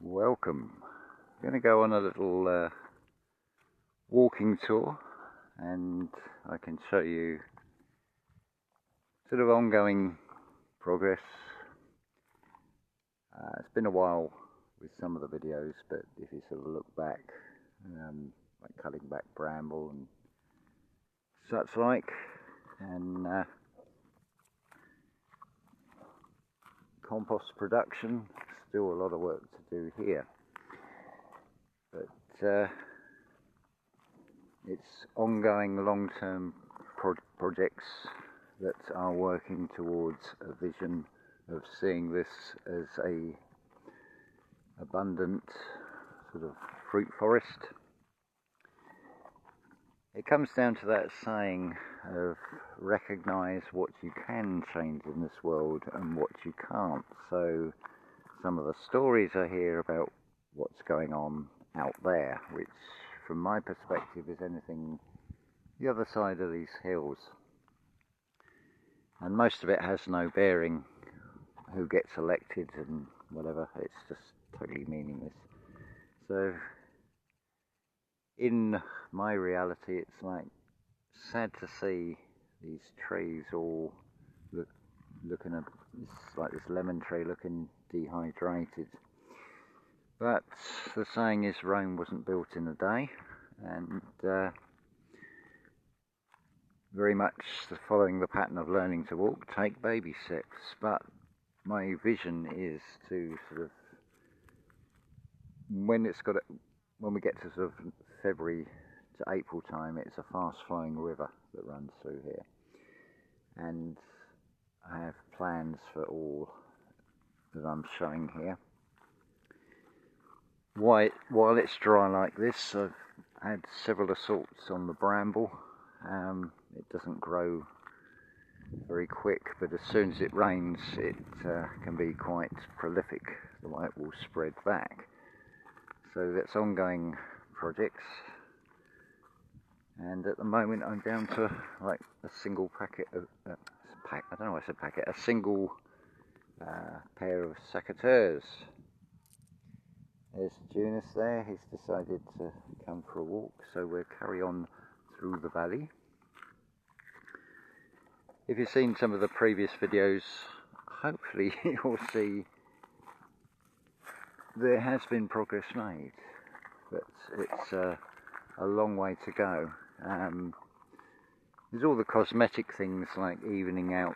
Welcome. I'm going to go on a little walking tour, and I can show you sort of ongoing progress. It's been a while with some of the videos, but if you sort of look back, like cutting back bramble and such like, and compost production, still a lot of work to do here, but it's ongoing long-term projects that are working towards a vision of seeing this as a abundant sort of fruit forest. It comes down to that saying of recognize what you can change in this world and what you can't. So some of the stories I hear about what's going on out there, which from my perspective is anything the other side of these hills, and most of it has no bearing who gets elected and whatever. It's just totally meaningless. So in my reality, it's like sad to see these trees all looking like this lemon tree looking dehydrated. But the saying is Rome wasn't built in a day, and very much following the pattern of learning to walk, take baby steps. But my vision is to sort of, when we get to sort of February to April time, it's a fast flowing river that runs through here, and I have plans for all that I'm showing here. While it's dry like this, I've had several assaults on the bramble. It doesn't grow very quick, but as soon as it rains, it can be quite prolific. The light will spread back. So that's ongoing projects. And at the moment, I'm down to like a single packet of I don't know why I said packet. A single pair of secateurs. There's Junus there. He's decided to come for a walk, so we'll carry on through the valley. If you've seen some of the previous videos, hopefully you'll see there has been progress made, but it's a long way to go. There's all the cosmetic things like evening out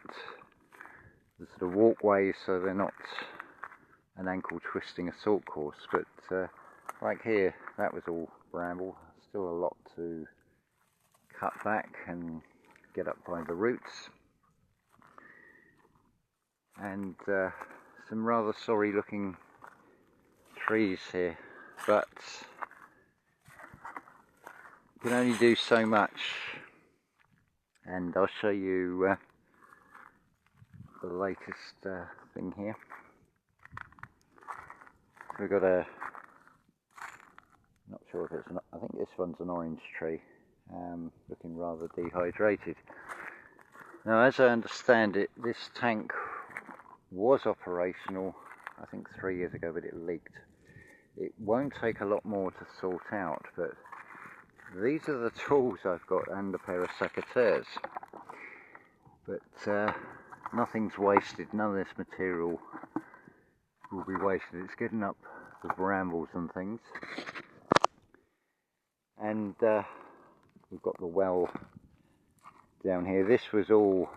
the sort of walkways so they're not an ankle twisting assault course, but like here, that was all bramble. Still a lot to cut back and get up by the roots, and some rather sorry looking trees here, but you can only do so much. And I'll show you the latest thing here. We've got not sure if it's I think this one's an orange tree, looking rather dehydrated. Now, as I understand it, this tank was operational I think 3 years ago, but it leaked. It won't take a lot more to sort out, but these are the tools I've got and a pair of secateurs. But nothing's wasted, none of this material will be wasted. It's getting up the brambles and things. And we've got the well down here. This was all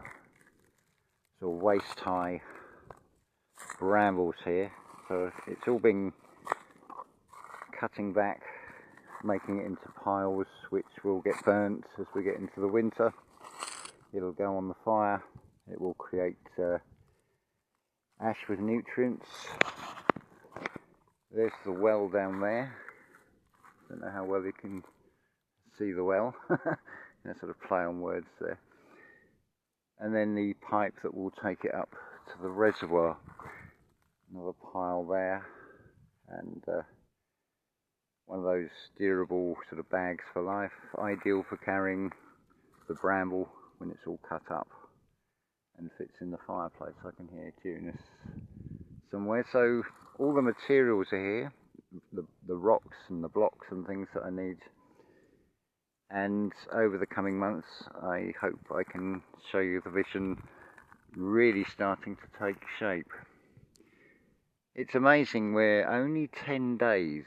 sort of waist high brambles here, so it's all been cutting back, making it into piles which will get burnt as we get into the winter. It'll go on the fire, it will create ash with nutrients. There's the well down there. Don't know how well you can see the well. That sort of play on words there. And then the pipe that will take it up to the reservoir. Another pile there, and one of those durable sort of bags for life, ideal for carrying the bramble when it's all cut up and fits in the fireplace. I can hear Junus somewhere. So all the materials are here. rocks and the blocks and things that I need. And over the coming months, I hope I can show you the vision really starting to take shape. It's amazing, we're only 10 days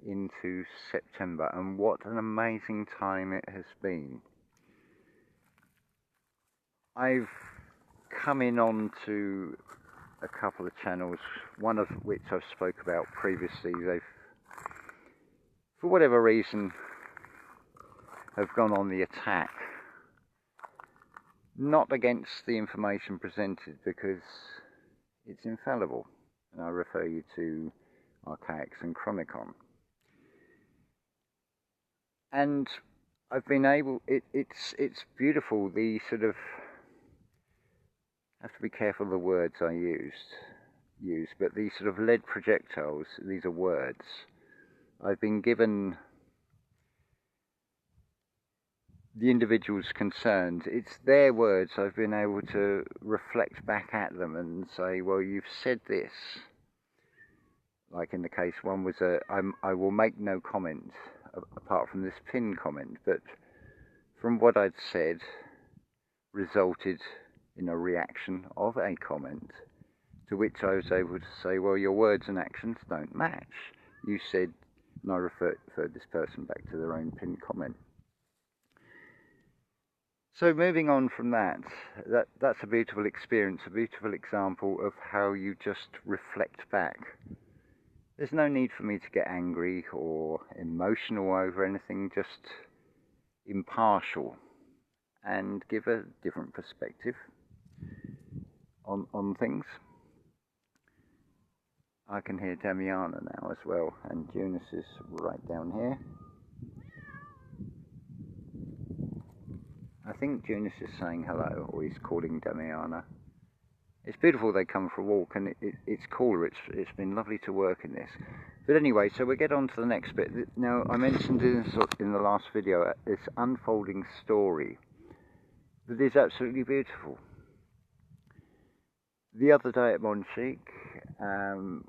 into September, and what an amazing time it has been. I've come in on to a couple of channels, one of which I've spoke about previously. They've, for whatever reason, have gone on the attack. Not against the information presented, because it's infallible, and I refer you to Archaics and Chronicon. And I've been able, it's beautiful, the sort of, I have to be careful of the words I use, but these sort of lead projectiles, these are words. I've been given the individuals concerned, it's their words. I've been able to reflect back at them and say, well, you've said this. Like in the case, one was I will make no comment apart from this pinned comment, but from what I'd said resulted in a reaction of a comment, to which I was able to say, well, your words and actions don't match. You said, and I referred this person back to their own pinned comment. So moving on from that's a beautiful experience, a beautiful example of how you just reflect back. There's no need for me to get angry or emotional over anything, just impartial and give a different perspective on things. I can hear Damiana now as well, and Junus is right down here. I think Junus is saying hello, or he's calling Damiana. It's beautiful they come for a walk, and it's cooler. It's been lovely to work in this. But anyway, so we get on to the next bit. Now, I mentioned in the last video this unfolding story that is absolutely beautiful. The other day at Monchique,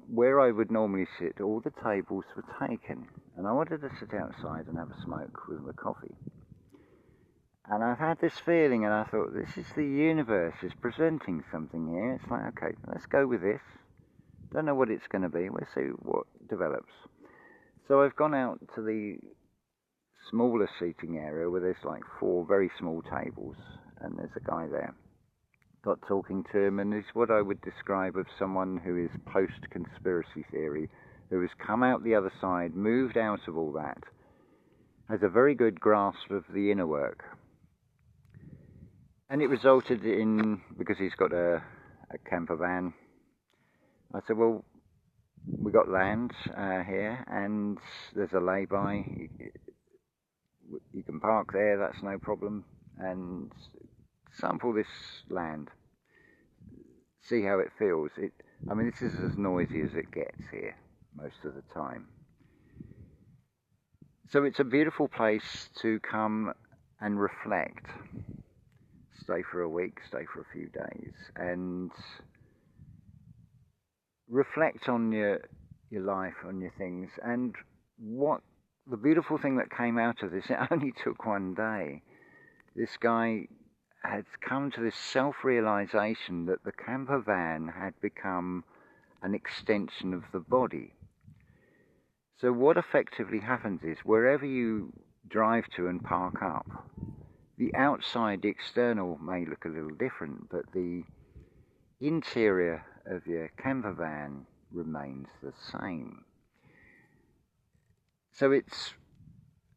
where I would normally sit, all the tables were taken, and I wanted to sit outside and have a smoke with my coffee. And I've had this feeling, and I thought, this is the universe is presenting something here. It's like, okay, let's go with this. Don't know what it's going to be. We'll see what develops. So I've gone out to the smaller seating area where there's like 4 very small tables, and there's a guy there. Got talking to him, and he's what I would describe as someone who is post-conspiracy theory, who has come out the other side, moved out of all that, has a very good grasp of the inner work. And it resulted in, because he's got a camper van, I said, well, we got land here, and there's a lay-by. You can park there, that's no problem, and sample this land. See how it feels. I mean, this is as noisy as it gets here, most of the time. So it's a beautiful place to come and reflect. Stay for a week, stay for a few days, and reflect on your life, on your things. And what the beautiful thing that came out of this, it only took one day. This guy had come to this self-realization that the camper van had become an extension of the body. So what effectively happens is, wherever you drive to and park up, the outside, the external may look a little different, but the interior of your camper van remains the same. So it's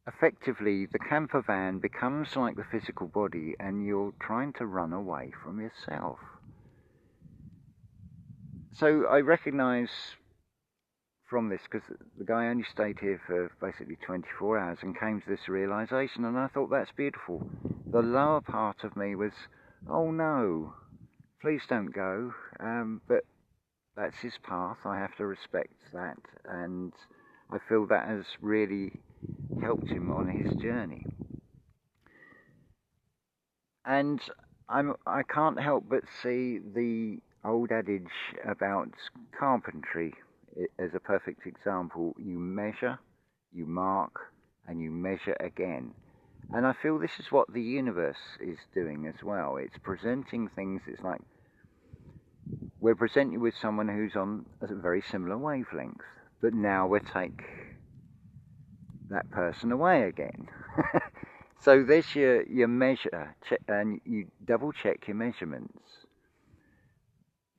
effectively, the camper van becomes like the physical body, and you're trying to run away from yourself. So I recognise from this, because the guy only stayed here for basically 24 hours and came to this realisation, and I thought, that's beautiful. The lower part of me was, oh no, please don't go, but that's his path, I have to respect that, and I feel that has really helped him on his journey. And I can't help but see the old adage about carpentry as a perfect example. You measure, you mark, and you measure again. And I feel this is what the universe is doing as well. It's presenting things, it's like we're presenting you with someone who's on a very similar wavelength, but now we take that person away again. So there's your measure, and you double check your measurements.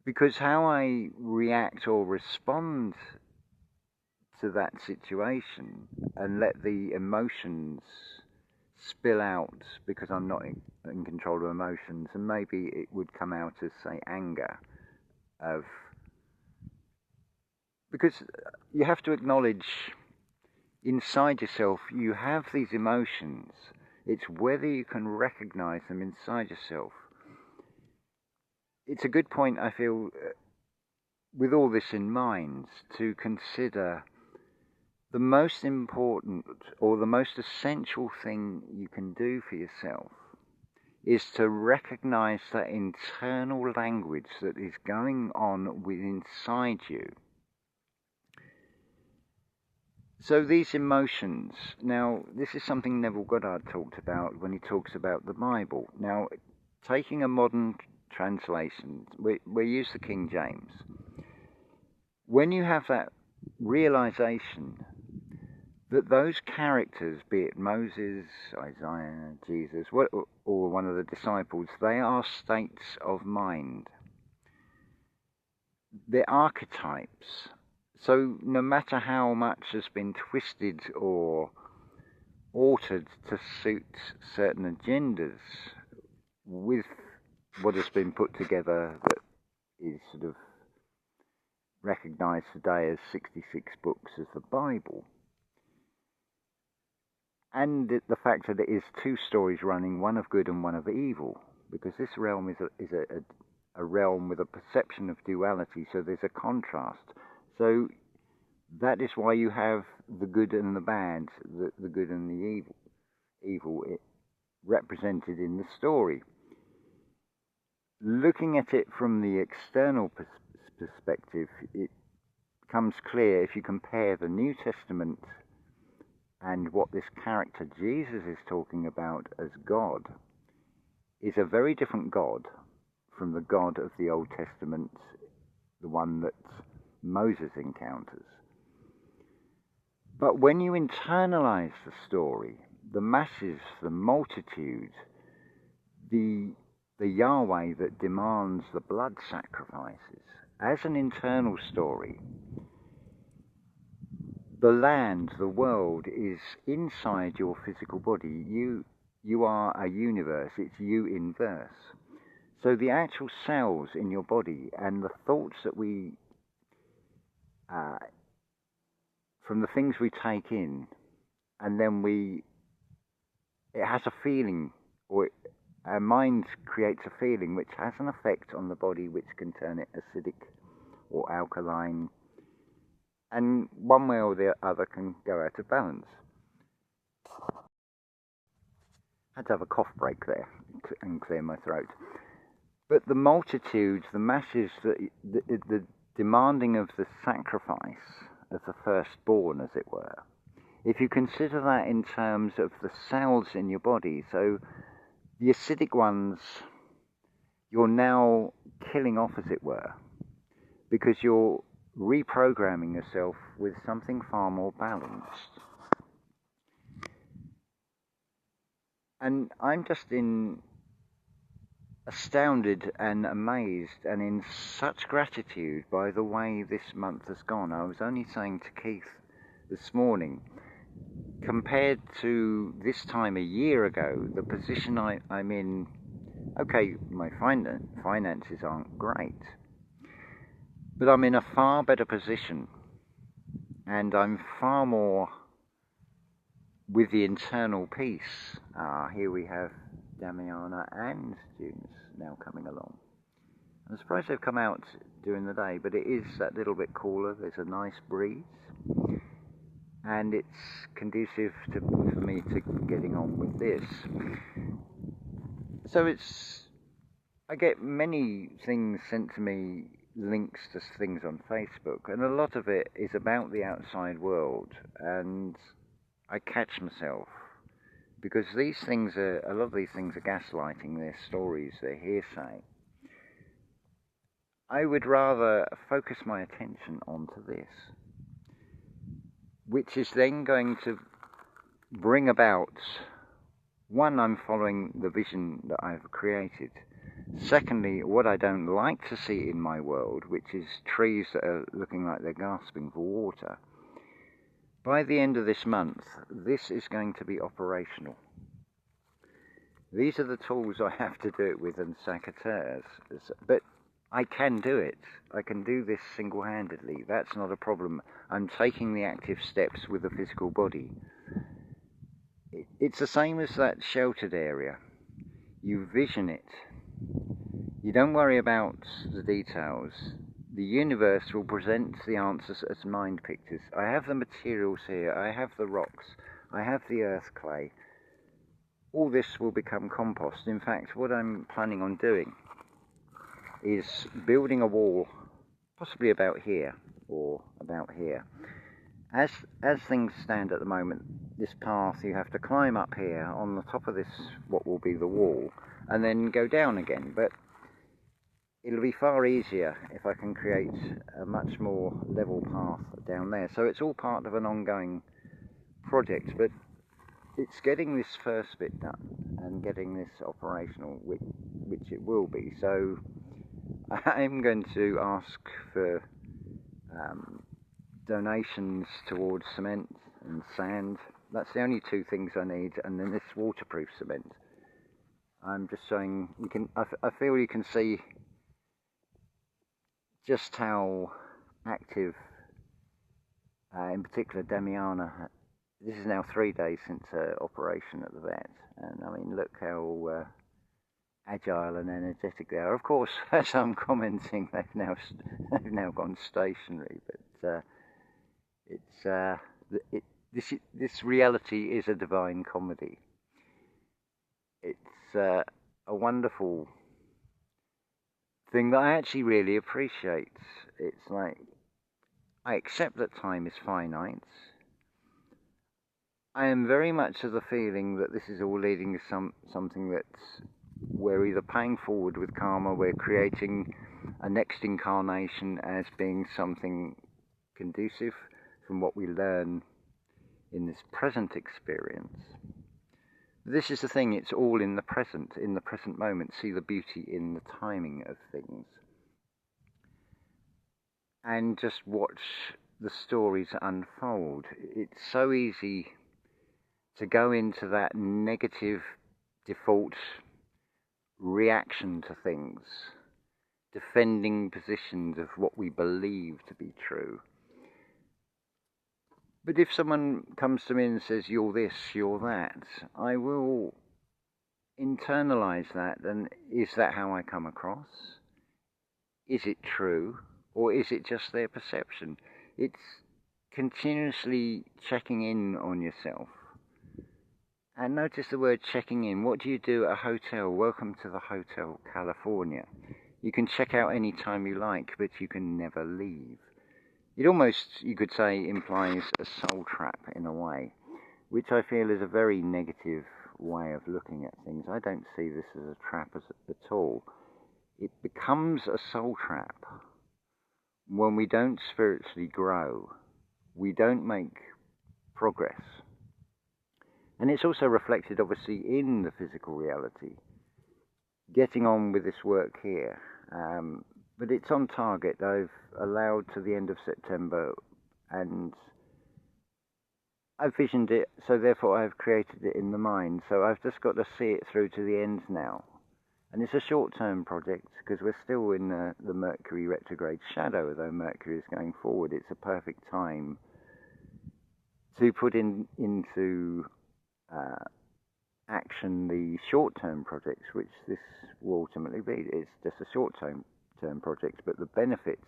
Because how I react or respond to that situation and let the emotions spill out because I'm not in control of emotions, and maybe it would come out as, say, anger, because you have to acknowledge inside yourself you have these emotions. It's whether you can recognize them inside yourself. It's a good point, I feel, with all this in mind, to consider the most important or the most essential thing you can do for yourself is to recognize that internal language that is going on within inside you. So these emotions, now this is something Neville Goddard talked about when he talks about the Bible. Now, taking a modern translation, we use the King James. When you have that realization that those characters, be it Moses, Isaiah, Jesus, or one of the disciples, they are states of mind. They're archetypes. So no matter how much has been twisted or altered to suit certain agendas with what has been put together that is sort of recognized today as 66 books as the Bible, and the fact that it is two stories running, one of good and one of evil, because this realm is a realm with a perception of duality, so there's a contrast. So that is why you have the good and the bad, the good and the evil represented in the story. Looking at it from the external perspective, it becomes clear if you compare the New Testament and what this character Jesus is talking about as God is a very different God from the God of the Old Testament, the one that Moses encounters. But when you internalize the story, the masses, the multitude, the Yahweh that demands the blood sacrifices, as an internal story, the land, the world, is inside your physical body. You are a universe, it's you in verse. So the actual cells in your body and the thoughts that we, from the things we take in, and then it has a feeling, or our mind creates a feeling which has an effect on the body which can turn it acidic or alkaline, and one way or the other can go out of balance. I had to have a cough break there and clear my throat. But the multitudes, the masses, the demanding of the sacrifice of the firstborn, as it were, if you consider that in terms of the cells in your body, so the acidic ones, you're now killing off, as it were, because you're reprogramming yourself with something far more balanced. And I'm just astounded and amazed and in such gratitude by the way this month has gone. I was only saying to Keith this morning, compared to this time a year ago, the position I'm in, okay, my finances aren't great, but I'm in a far better position, and I'm far more with the internal peace. Here we have Damiana and Junus now coming along. I'm surprised they've come out during the day, but it is that little bit cooler. There's a nice breeze, and it's conducive for me to getting on with this. So I get many things sent to me, links to things on Facebook, and a lot of it is about the outside world, and I catch myself, because these things are, a lot of these things are gaslighting, they're stories, they're hearsay. I would rather focus my attention onto this, which is then going to bring about, one, I'm following the vision that I've created. Secondly, what I don't like to see in my world, which is trees that are looking like they're gasping for water. By the end of this month, this is going to be operational. These are the tools I have to do it with and secateurs, but I can do it. I can do this single-handedly. That's not a problem. I'm taking the active steps with the physical body. It's the same as that sheltered area. You vision it. You don't worry about the details. The universe will present the answers as mind pictures. I have the materials here. I have the rocks. I have the earth clay. All this will become compost. In fact, what I'm planning on doing is building a wall, possibly about here or about here. As things stand at the moment, this path, you have to climb up here on the top of this, what will be the wall, and then go down again. But it'll be far easier if I can create a much more level path down there. So it's all part of an ongoing project, but it's getting this first bit done and getting this operational, which it will be. So I'm going to ask for donations towards cement and sand. That's the only two things I need, and then this waterproof cement. I'm just showing, you can, I feel you can see just how active, in particular Damiana, this is now 3 days since her operation at the vet, and I mean, look how agile and energetic they are. Of course, as I'm commenting, they've now gone stationary, but this reality is a divine comedy. It's a wonderful thing that I actually really appreciate. It's like, I accept that time is finite. I am very much of the feeling that this is all leading to something that's, we're either paying forward with karma, we're creating a next incarnation as being something conducive from what we learn in this present experience. This is the thing, it's all in the present moment. See the beauty in the timing of things. And just watch the stories unfold. It's so easy to go into that negative default reaction to things, defending positions of what we believe to be true. But if someone comes to me and says, you're this, you're that, I will internalize that. And is that how I come across? Is it true? Or is it just their perception? It's continuously checking in on yourself. And notice the word checking in. What do you do at a hotel? Welcome to the Hotel California. You can check out any time you like, but you can never leave. It almost, you could say, implies a soul trap in a way, which I feel is a very negative way of looking at things. I don't see this as a trap at all. It becomes a soul trap when we don't spiritually grow, we don't make progress. And it's also reflected, obviously, in the physical reality. Getting on with this work here. But it's on target. I've allowed to the end of September, and I've visioned it, so therefore I've created it in the mind. So I've just got to see it through to the end now. And it's a short-term project, because we're still in the Mercury retrograde shadow, though Mercury is going forward. It's a perfect time to put into action the short-term projects, which this will ultimately be. It's just a short-term project, but the benefit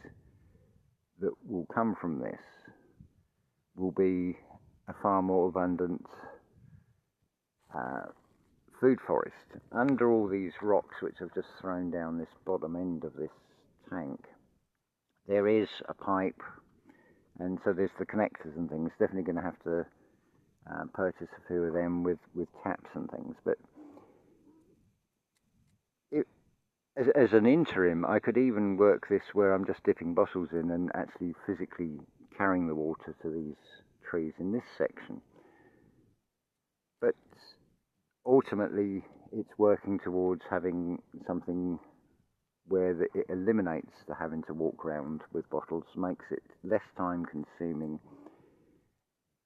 that will come from this will be a far more abundant food forest. Under all these rocks which I've just thrown down this bottom end of this tank, there is a pipe, and so there's the connectors and things. Definitely going to have to purchase a few of them with taps and things. But as an interim, I could even work this where I'm just dipping bottles in and actually physically carrying the water to these trees in this section. But ultimately, it's working towards having something where it eliminates the having to walk around with bottles, makes it less time consuming,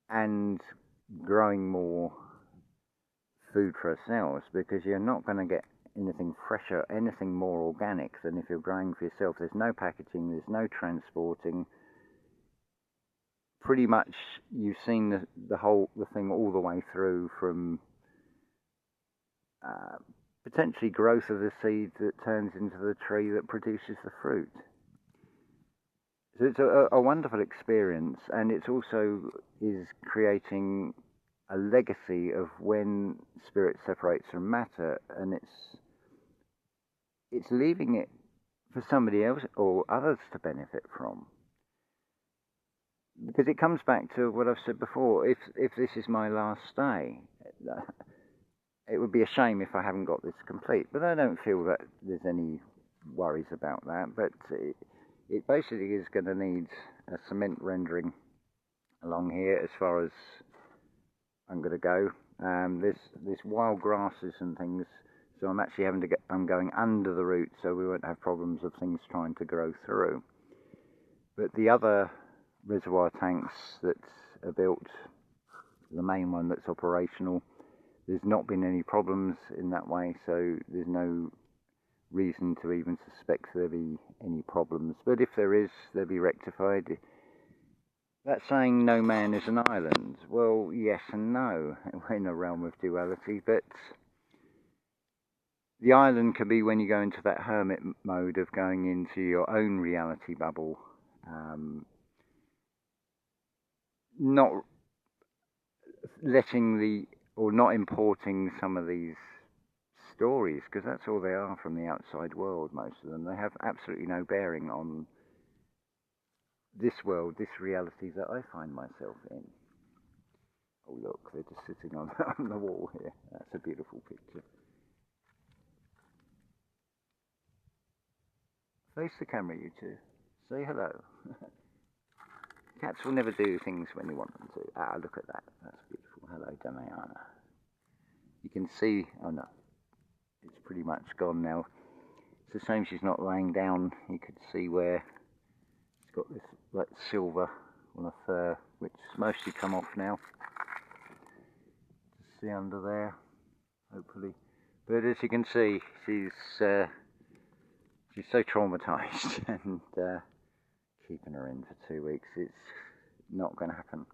and growing more food for ourselves, because you're not going to get anything fresher, anything more organic than if you're growing for yourself. There's no packaging, there's no transporting. Pretty much you've seen the thing all the way through, from potentially growth of the seed that turns into the tree that produces the fruit. So it's a wonderful experience, and it also is creating a legacy of when spirit separates from matter, and it's leaving it for somebody else or others to benefit from. Because it comes back to what I've said before, if this is my last day, it would be a shame if I haven't got this complete. But I don't feel that there's any worries about that. But it basically is going to need a cement rendering along here as far as I'm going to go. There's wild grasses and things, so I'm actually I'm going under the roots, so we won't have problems of things trying to grow through. But the other reservoir tanks that are built, the main one that's operational, there's not been any problems in that way, so there's no reason to even suspect there'll be any problems. But if there is, they'll be rectified. That saying, no man is an island. Well, yes and no. We're in a realm of duality, but the island can be when you go into that hermit mode of going into your own reality bubble, not letting or not importing some of these stories, because that's all they are from the outside world, most of them. They have absolutely no bearing on this world, this reality that I find myself in. Oh look, they're just sitting on the wall here. That's a beautiful picture. Face the camera, you two. Say hello. Cats will never do things when you want them to. Ah, look at that. That's beautiful. Hello, Damiana. You can see, oh no, it's pretty much gone now. It's a shame she's not laying down. You could see where it's got this like silver on her fur, which mostly come off now. Just see under there, hopefully. But as you can see, she's so traumatized, and keeping her in for 2 weeks, it's not going to happen.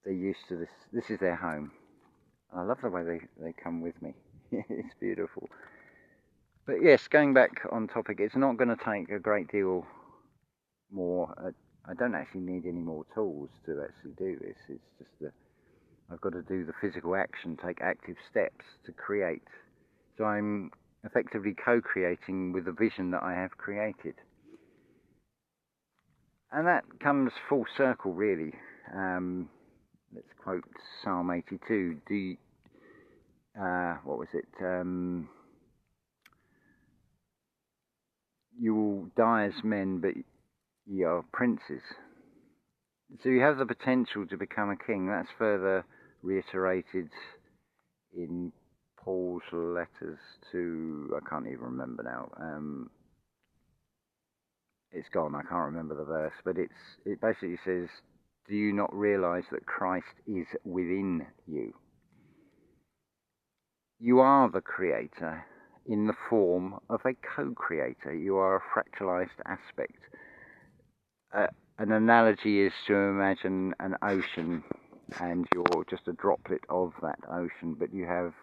They're used to this. This is their home. I love the way they come with me. It's beautiful. But yes, going back on topic, it's not going to take a great deal more. I don't actually need any more tools to actually do this. It's just that I've got to do the physical action, take active steps to create. So I'm effectively co-creating with the vision that I have created. And that comes full circle, really. Let's quote Psalm 82. What was it? You will die as men, but ye are princes. So you have the potential to become a king. That's further reiterated in Paul's letters to, I can't even remember now. It's gone, I can't remember the verse, but it basically says, do you not realize that Christ is within you? You are the creator in the form of a co-creator. You are a fractalized aspect. An analogy is to imagine an ocean, and you're just a droplet of that ocean, but you have,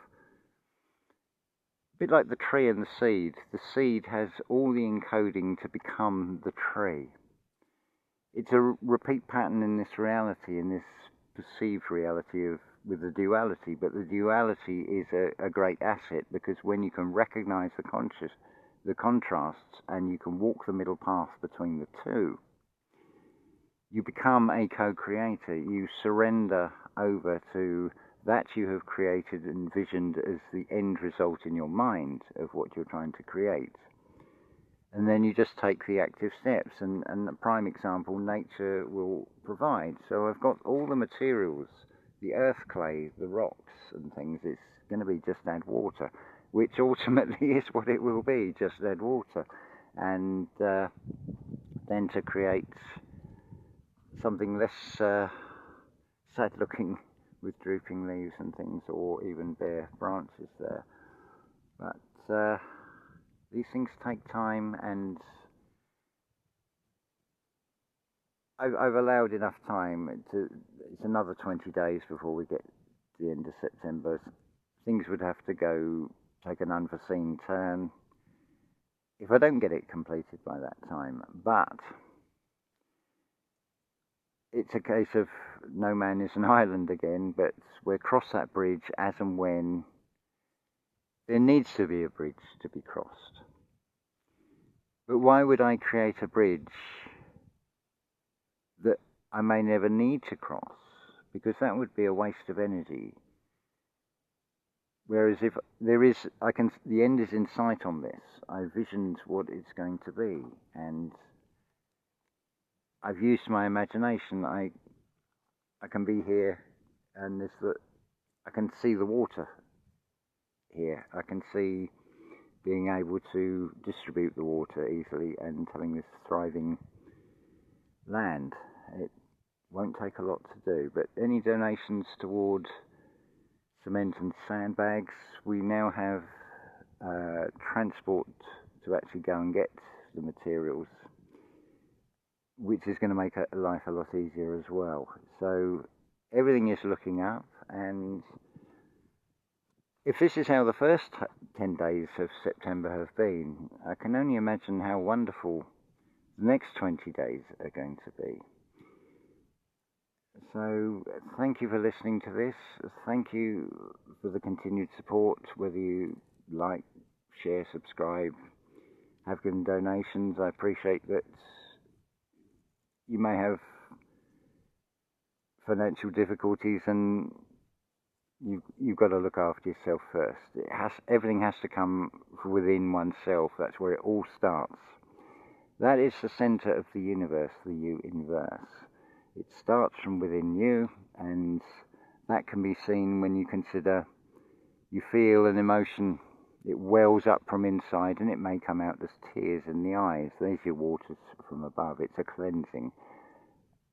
a bit like the tree and the seed. The seed has all the encoding to become the tree. It's a repeat pattern in this reality, in this perceived reality with the duality, but the duality is a great asset, because when you can recognize the contrasts, and you can walk the middle path between the two, you become a co-creator. You surrender over to that you have created and envisioned as the end result in your mind of what you're trying to create. And then you just take the active steps, and a prime example, nature will provide. So I've got all the materials, the earth clay, the rocks and things. It's going to be just add water, which ultimately is what it will be, just add water. And then to create something less sad looking with drooping leaves and things, or even bare branches there. But these things take time, and I've allowed enough time to, it's another 20 days before we get to the end of September. Things would have to go, take an unforeseen turn if I don't get it completed by that time. But it's a case of no man is an island again, but we'll cross that bridge as and when there needs to be a bridge to be crossed. But why would I create a bridge that I may never need to cross? Because that would be a waste of energy. Whereas if there is, the end is in sight on this. I visioned what it's going to be, and I've used my imagination. I can be here, and I can see the water here. I can see being able to distribute the water easily and having this thriving land. It won't take a lot to do, but any donations toward cement and sandbags, we now have transport to actually go and get the materials, which is going to make life a lot easier as well. So everything is looking up, and if this is how the first 10 days of September have been, I can only imagine how wonderful the next 20 days are going to be. So thank you for listening to this. Thank you for the continued support, whether you like, share, subscribe, have given donations. I appreciate that you may have financial difficulties, and you've got to look after yourself first. Everything has to come from within oneself. That's where it all starts. That is the center of the universe, the U-inverse. It starts from within you, and that can be seen when you consider, you feel an emotion, it wells up from inside, and it may come out as tears in the eyes. There's your waters from above. It's a cleansing.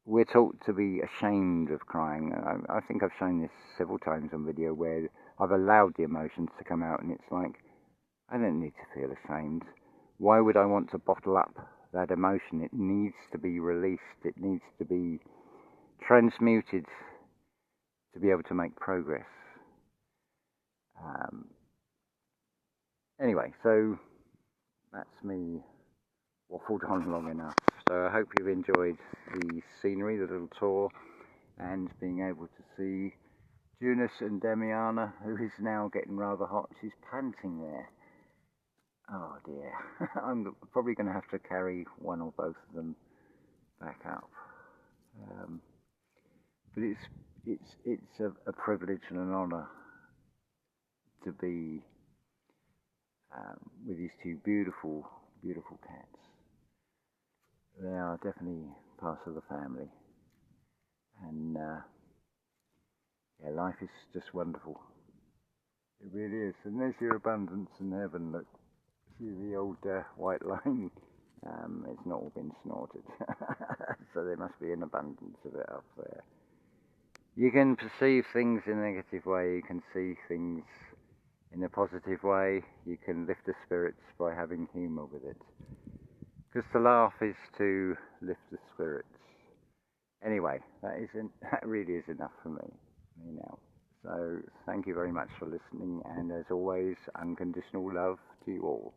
We're taught to be ashamed of crying. I think I've shown this several times on video where I've allowed the emotions to come out, and it's like, I don't need to feel ashamed. Why would I want to bottle up that emotion? It needs to be released. It needs to be transmuted to be able to make progress. Anyway, so that's me waffled on long enough. So I hope you've enjoyed the scenery, the little tour, and being able to see Junus and Damiana, who is now getting rather hot. She's panting there. Oh dear. I'm probably going to have to carry one or both of them back up. But it's a privilege and an honour to be with these two beautiful, beautiful cats. They are definitely part of the family, and yeah, life is just wonderful. It really is. And there's your abundance in heaven. Look, see the old white line. It's not all been snorted, so there must be an abundance of it up there. You can perceive things in a negative way. You can see things in a positive way. You can lift the spirits by having humour with it. Because to laugh is to lift the spirits. Anyway, that really is enough for me now. So thank you very much for listening, and as always, unconditional love to you all.